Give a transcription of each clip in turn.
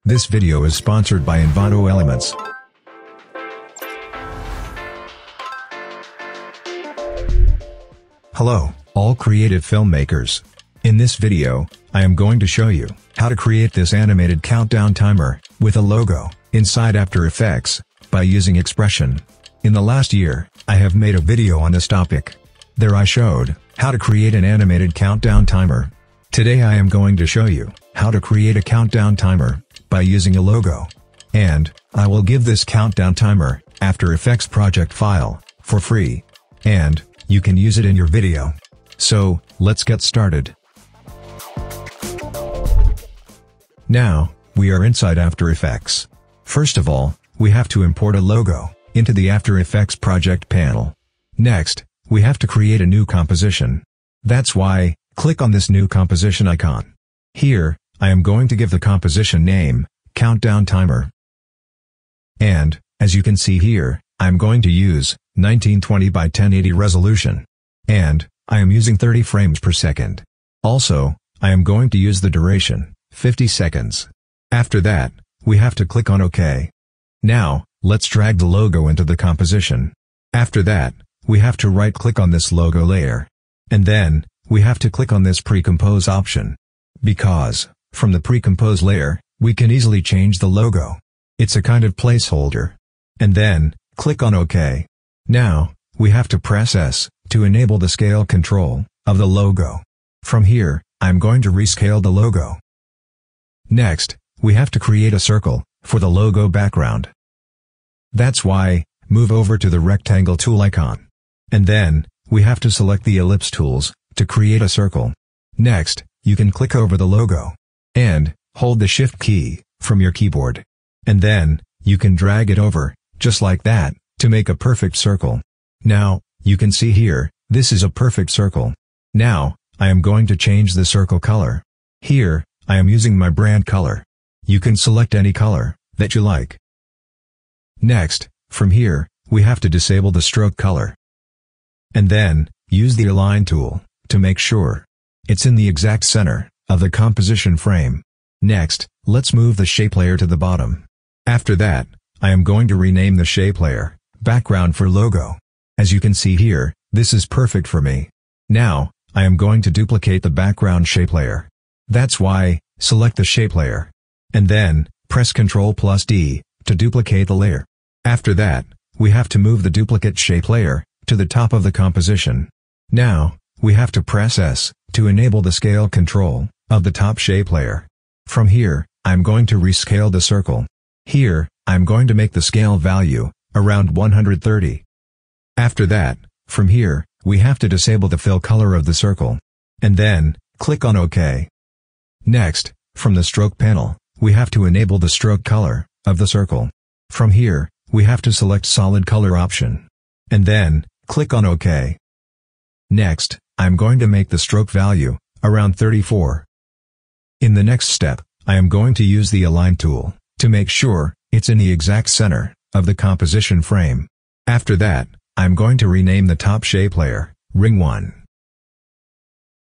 This video is sponsored by Envato Elements. Hello, all creative filmmakers. In this video, I am going to show you how to create this animated countdown timer with a logo inside After Effects by using Expression. In the last year, I have made a video on this topic. There I showed how to create an animated countdown timer. Today I am going to show you how to create a countdown timer by using a logo. And I will give this countdown timer After Effects project file for free. And you can use it in your video. So, let's get started. Now, we are inside After Effects. First of all, we have to import a logo into the After Effects project panel. Next, we have to create a new composition. That's why, click on this new composition icon. Here, I am going to give the composition name, Countdown Timer. And, as you can see here, I'm going to use 1920 by 1080 resolution. And, I am using 30 frames per second. Also, I am going to use the duration, 50 seconds. After that, we have to click on OK. Now, let's drag the logo into the composition. After that, we have to right-click on this logo layer. And then, we have to click on this Pre-Compose option. Because, from the Pre-Compose layer, we can easily change the logo. It's a kind of placeholder. And then, click on OK. Now, we have to press S to enable the scale control of the logo. From here, I'm going to rescale the logo. Next, we have to create a circle for the logo background. That's why, move over to the rectangle tool icon. And then, we have to select the ellipse tools to create a circle. Next, you can click over the logo. And, hold the Shift key from your keyboard. And then, you can drag it over, just like that, to make a perfect circle. Now, you can see here, this is a perfect circle. Now, I am going to change the circle color. Here, I am using my brand color. You can select any color that you like. Next, from here, we have to disable the stroke color. And then, use the Align tool to make sure it's in the exact center of the composition frame. Next, let's move the shape layer to the bottom. After that, I am going to rename the shape layer Background for Logo. As you can see here, this is perfect for me. Now, I am going to duplicate the background shape layer. That's why, select the shape layer. And then, press Ctrl+D to duplicate the layer. After that, we have to move the duplicate shape layer to the top of the composition. Now, we have to press S to enable the scale control of the top shape layer. From here, I'm going to rescale the circle. Here, I'm going to make the scale value around 130. After that, from here, we have to disable the fill color of the circle. And then, click on OK. Next, from the stroke panel, we have to enable the stroke color of the circle. From here, we have to select solid color option. And then, click on OK. Next, I'm going to make the stroke value around 34. In the next step, I am going to use the Align tool to make sure it's in the exact center of the composition frame. After that, I'm going to rename the top shape layer Ring 1.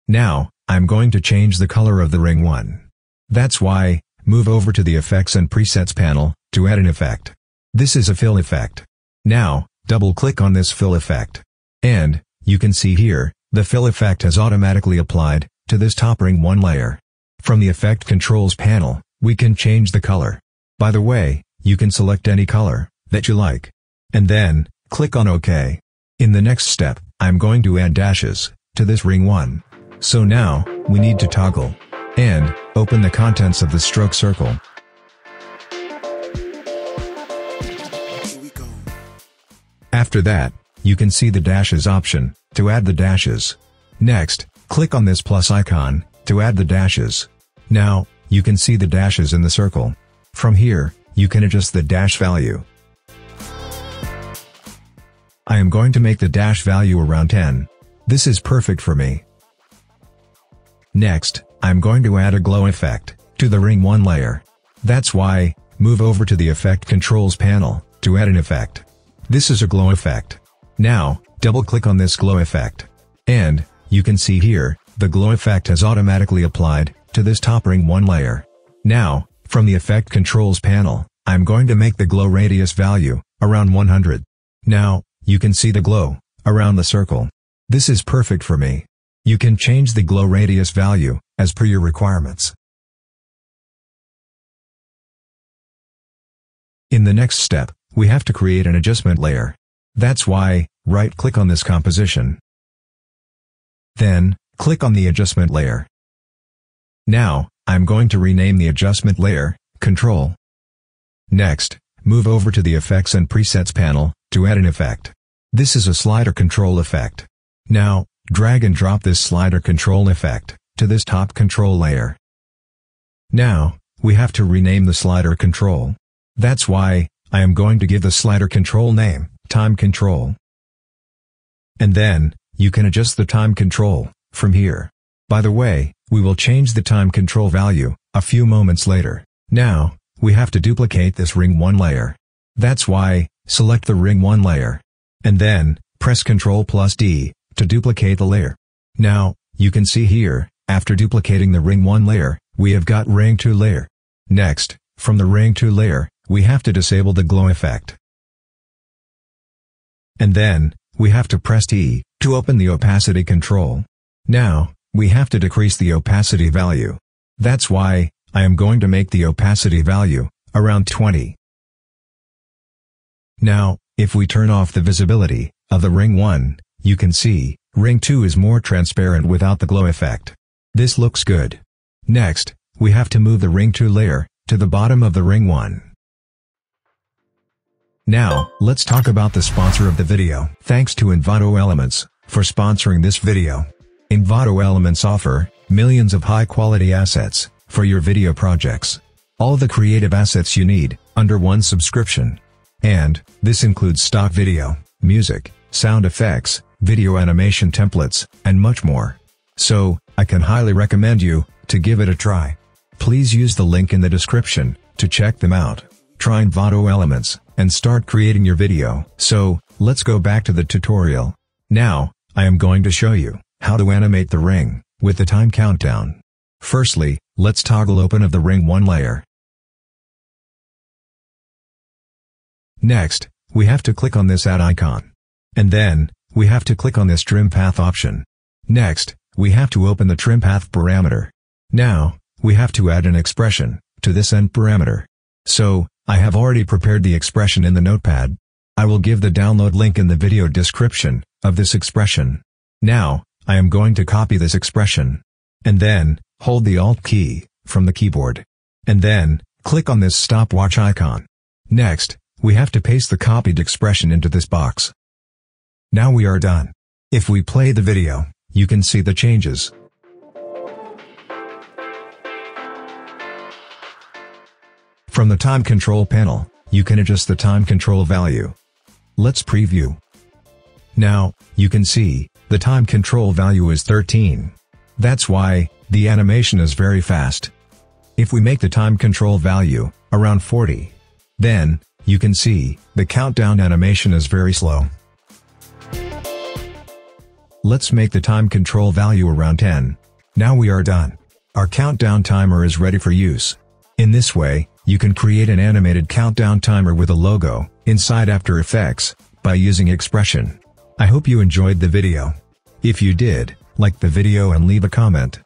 Now, I'm going to change the color of the Ring 1. That's why, move over to the Effects and Presets panel to add an effect. This is a fill effect. Now, double-click on this fill effect. And, you can see here, the fill effect has automatically applied to this top Ring 1 layer. From the Effect Controls panel, we can change the color. By the way, you can select any color that you like. And then, click on OK. In the next step, I'm going to add dashes to this Ring 1. So now, we need to toggle and open the contents of the stroke circle. After that, you can see the dashes option to add the dashes. Next, click on this plus icon to add the dashes. Now, you can see the dashes in the circle. From here, you can adjust the dash value. I am going to make the dash value around 10. This is perfect for me. Next, I'm going to add a glow effect to the Ring 1 layer. That's why, move over to the Effect Controls panel to add an effect. This is a glow effect. Now, double-click on this glow effect. And, you can see here, the glow effect has automatically applied to this top Ring 1 layer. Now, From the Effect Controls panel, I'm going to make the glow radius value around 100. Now, you can see the glow around the circle. This is perfect for me. You can change the glow radius value as per your requirements. In the next step, we have to create an adjustment layer. That's why, right-click on this composition. Then, click on the adjustment layer. Now, I'm going to rename the adjustment layer, Control. Next, move over to the Effects and Presets panel, to add an effect. This is a slider control effect. Now, drag and drop this slider control effect to this top control layer. Now, we have to rename the slider control. That's why, I am going to give the slider control name, Time Control. And then, you can adjust the time control from here. By the way, we will change the time control value a few moments later. Now, we have to duplicate this Ring 1 layer. That's why, select the Ring 1 layer. And then, press Ctrl+D to duplicate the layer. Now, you can see here, after duplicating the Ring 1 layer, we have got Ring 2 layer. Next, from the Ring 2 layer, we have to disable the glow effect. And then, we have to press T to open the opacity control. Now, we have to decrease the opacity value. That's why, I am going to make the opacity value around 20. Now, if we turn off the visibility of the Ring 1, you can see, Ring 2 is more transparent without the glow effect. This looks good. Next, we have to move the Ring 2 layer to the bottom of the Ring 1. Now, let's talk about the sponsor of the video. Thanks to Envato Elements for sponsoring this video. Envato Elements offer millions of high-quality assets for your video projects. All the creative assets you need under one subscription. And this includes stock video, music, sound effects, video animation templates, and much more. So, I can highly recommend you to give it a try. Please use the link in the description to check them out. Try Envato Elements and start creating your video. So, let's go back to the tutorial. Now, I am going to show you how to animate the ring with the time countdown. Firstly, let's toggle open of the Ring 1 layer. Next, we have to click on this add icon. And then, we have to click on this trim path option. Next, we have to open the trim path parameter. Now, we have to add an expression to this end parameter. So, I have already prepared the expression in the notepad. I will give the download link in the video description of this expression. Now, I am going to copy this expression. And then, hold the Alt key from the keyboard. And then, click on this stopwatch icon. Next, we have to paste the copied expression into this box. Now we are done. If we play the video, you can see the changes. From the time control panel, you can adjust the time control value. Let's preview. Now, you can see, the time control value is 13. That's why, the animation is very fast. If we make the time control value around 40, then, you can see, the countdown animation is very slow. Let's make the time control value around 10. Now we are done. Our countdown timer is ready for use. In this way, you can create an animated countdown timer with a logo inside After Effects by using expression. I hope you enjoyed the video. If you did, like the video and leave a comment.